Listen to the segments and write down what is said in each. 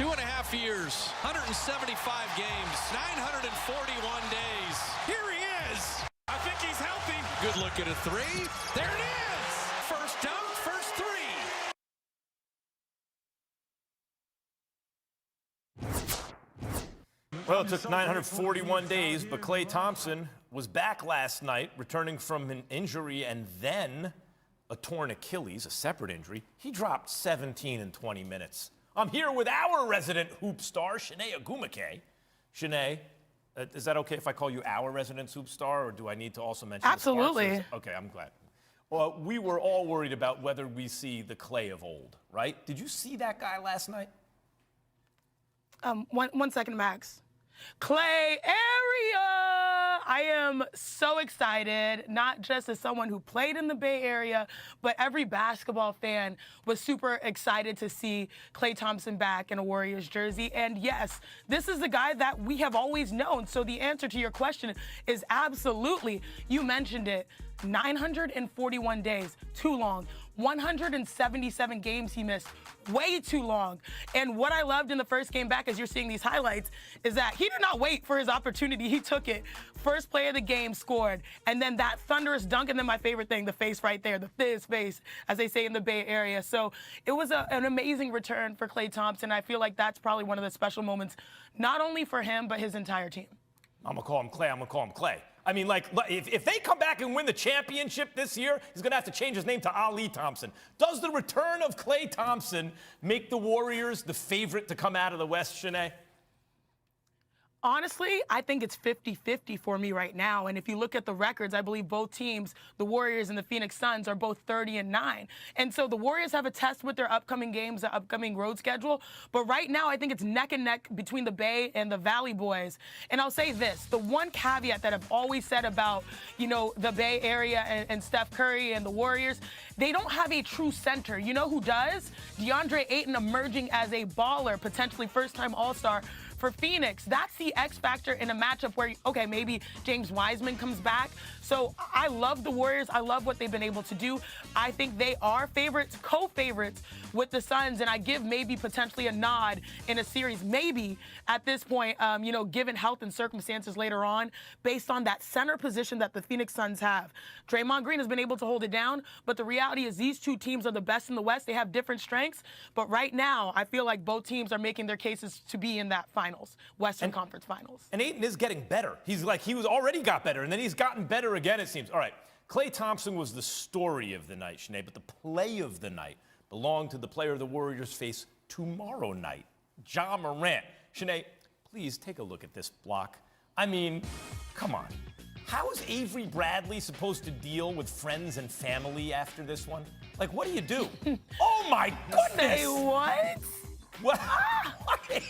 2.5 years, 175 games, 941 days. Here he is. I think he's healthy. Good look at a three. There it is. First dunk, first three. Well, it took 941 days, but Klay Thompson was back last night, returning from an injury and then a torn Achilles, a separate injury. He dropped 17 in 20 minutes. I'm here with our resident hoop star, Chiney Ogwumike. Chiney, is that okay if I call you our resident hoop star, or do I need to also mention Absolutely. the Sparks? Okay, I'm glad. Well, we were all worried about whether we see the Klay of old, right? Did you see that guy last night? One second, Max. Klay area! I am so excited, not just as someone who played in the Bay Area, but every basketball fan was super excited to see Klay Thompson back in a Warriors jersey. And yes, this is the guy that we have always known. So the answer to your question is absolutely. You mentioned it. 941 days, too long. 177 games he missed, way too long. And what I loved in the first game back, as you're seeing these highlights, is that he did not wait for his opportunity. He took it. First play of the game, scored. And then that thunderous dunk, and then my favorite thing, the face right there, the fizz face, as they say in the Bay Area. So it was an amazing return for Klay Thompson. I feel like that's probably one of the special moments, not only for him, but his entire team. I'm going to call him Klay. I'm going to call him Klay. I mean, like, if they come back and win the championship this year, he's going to have to change his name to Ali Thompson. Does the return of Klay Thompson make the Warriors the favorite to come out of the West, Chiney? Honestly, I think it's 50-50 for me right now. And if you look at the records, I believe both teams, the Warriors and the Phoenix Suns, are both 30-9. And so the Warriors have a test with their upcoming games, the upcoming road schedule. But right now, I think it's neck and neck between the Bay and the Valley boys. And I'll say this, the one caveat that I've always said about, you know, the Bay Area and Steph Curry and the Warriors, they don't have a true center. You know who does? DeAndre Ayton emerging as a baller, potentially first-time All-Star for Phoenix. That's the X factor in a matchup where, okay, maybe James Wiseman comes back. So I love the Warriors. I love what they've been able to do. I think they are favorites, co-favorites with the Suns, and I give maybe potentially a nod in a series, maybe at this point, you know, given health and circumstances later on, based on that center position that the Phoenix Suns have. Draymond Green has been able to hold it down, but the reality is these two teams are the best in the West. They have different strengths, but right now I feel like both teams are making their cases to be in that finals, Western Conference Finals. And Ayton is getting better. He was already got better, and then he's gotten better again, it seems. All right, Klay Thompson was the story of the night, Chiney, but the play of the night belonged to the player the Warriors face tomorrow night, Ja Morant. Chiney, please take a look at this block. I mean, come on. How is Avery Bradley supposed to deal with friends and family after this one? Like, what do you do? Oh, my goodness! Say what? What?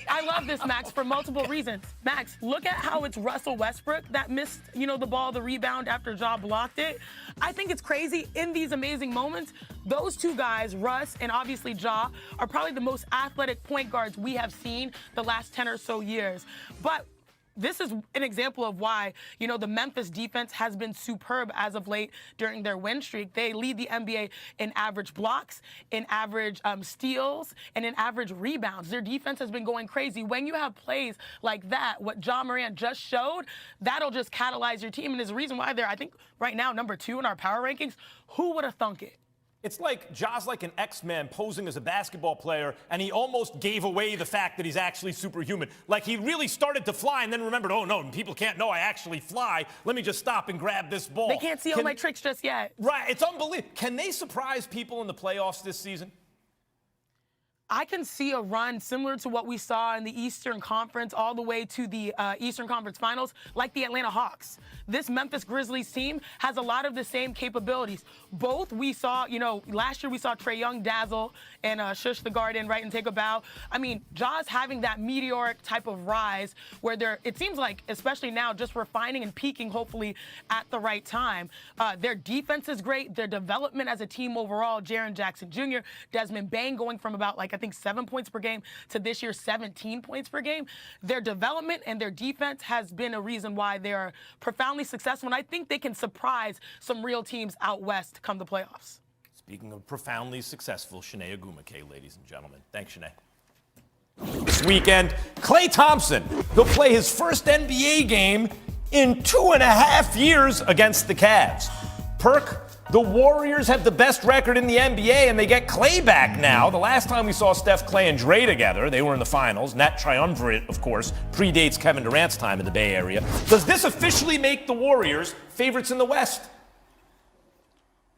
I love this, Max, for multiple reasons. Max, look at how it's Russell Westbrook that missed, you know, the ball, the rebound after Ja blocked it. I think it's crazy in these amazing moments. Those two guys, Russ and obviously Ja, are probably the most athletic point guards we have seen the last 10 or so years. But this is an example of why, you know, the Memphis defense has been superb as of late during their win streak. They lead the NBA in average blocks, in average steals, and in average rebounds. Their defense has been going crazy. When you have plays like that, what Ja Morant just showed, that'll just catalyze your team. And there's a reason why they're, I think, right now, #2 in our power rankings. Who would have thunk it? It's like Ja's like an X-Man posing as a basketball player, and he almost gave away the fact that he's actually superhuman. Like, he really started to fly and then remembered, oh, no, people can't know I actually fly. Let me just stop and grab this ball. They can't see all my tricks just yet. Right, it's unbelievable. Can they surprise people in the playoffs this season? I can see a run similar to what we saw in the Eastern Conference all the way to the Eastern Conference Finals, like the Atlanta Hawks. This Memphis Grizzlies team has a lot of the same capabilities. Both we saw, you know, last year we saw Trae Young dazzle and shush the Garden, right, and take a bow. I mean, Ja's having that meteoric type of rise where it seems like, especially now, just refining and peaking, hopefully, at the right time. Their defense is great. Their development as a team overall, Jaren Jackson Jr., Desmond Bane going from about, like, I think 7 points per game to this year 17 points per game. Their development and their defense has been a reason why they're profoundly successful, and I think they can surprise some real teams out west come the playoffs. Speaking of profoundly successful, Chiney Ogwumike, ladies and gentlemen. Thanks, Chiney. this weekend. Klay Thompson, he'll play his first NBA game in 2.5 years against the Cavs. Perk, the Warriors have the best record in the NBA, and they get Klay back now. The last time we saw Steph, Klay, and Dre together, they were in the finals. And that triumvirate, of course, predates Kevin Durant's time in the Bay Area. Does this officially make the Warriors favorites in the West?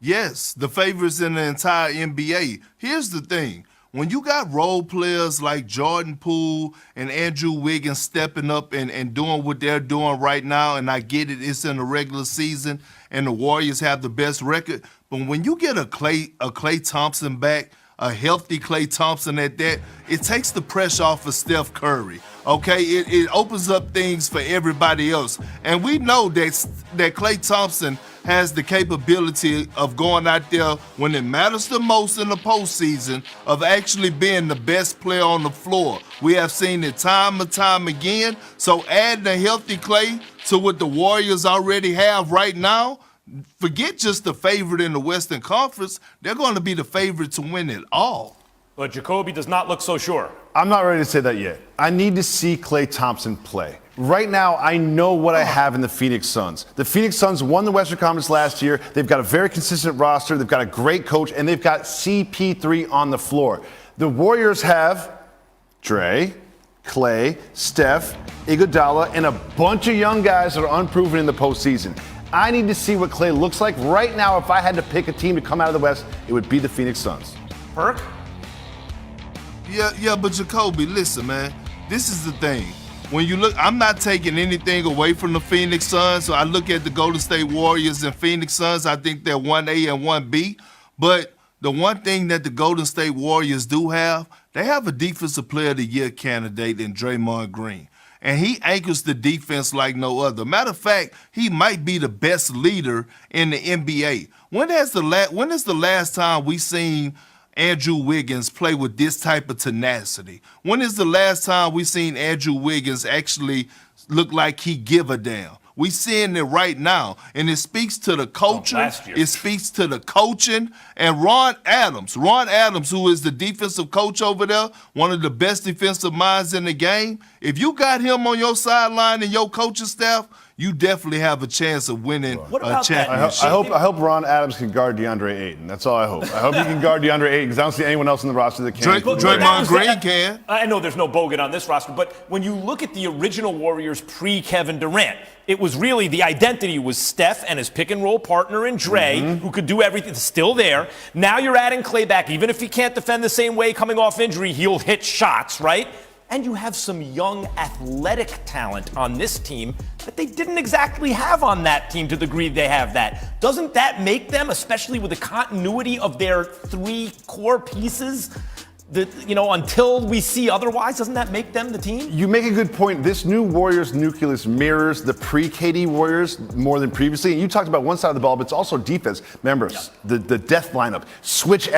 Yes, the favorites in the entire NBA. Here's the thing. When you got role players like Jordan Poole and Andrew Wiggins stepping up and doing what they're doing right now, and I get it, it's in the regular season, and the Warriors have the best record, but when you get a Klay Thompson back, a healthy Klay Thompson at that, it takes the pressure off of Steph Curry, okay? It opens up things for everybody else. And we know that Klay Thompson has the capability of going out there when it matters the most in the postseason, of actually being the best player on the floor. We have seen it time and time again. So adding a healthy Klay to what the Warriors already have right now, forget just the favorite in the Western Conference. They're going to be the favorite to win it all. But Jacoby does not look so sure. I'm not ready to say that yet. I need to see Klay Thompson play. Right now, I know what I have in the Phoenix Suns. The Phoenix Suns won the Western Conference last year. They've got a very consistent roster. They've got a great coach, and they've got CP3 on the floor. The Warriors have Dre, Klay, Steph, Iguodala, and a bunch of young guys that are unproven in the postseason. I need to see what Klay looks like. Right now, if I had to pick a team to come out of the West, it would be the Phoenix Suns. Perk? Yeah, but Jacoby, listen, man. This is the thing. When you look, I'm not taking anything away from the Phoenix Suns. So I look at the Golden State Warriors and Phoenix Suns. I think they're 1A and 1B. But the one thing that the Golden State Warriors do have, they have a Defensive Player of the Year candidate in Draymond Green. And he anchors the defense like no other. Matter of fact, he might be the best leader in the NBA. When is the last time we seen Andrew Wiggins play with this type of tenacity? When is the last time we seen Andrew Wiggins actually look like he give a damn? We seeing it right now, and it speaks to the coaching. It speaks to the coaching. And Ron Adams, who is the defensive coach over there, one of the best defensive minds in the game, if you got him on your sideline and your coaching staff, you definitely have a chance of winning a championship. I hope Ron Adams can guard DeAndre Ayton. That's all I hope. I hope he can guard DeAndre Ayton, because I don't see anyone else in the roster that can. Draymond Green can. I know there's no Bogut on this roster, but when you look at the original Warriors pre-Kevin Durant, it was really the identity was Steph and his pick-and-roll partner in Dre, who could do everything, still there. Now you're adding Klay back. Even if he can't defend the same way coming off injury, he'll hit shots, right? And you have some young athletic talent on this team that they didn't exactly have on that team to the degree they have that. Doesn't that make them, especially with the continuity of their three core pieces, until we see otherwise, doesn't that make them the team? You make a good point. This new Warriors nucleus mirrors the pre-KD Warriors more than previously. And you talked about one side of the ball, but it's also defense. Remember, the death lineup, switch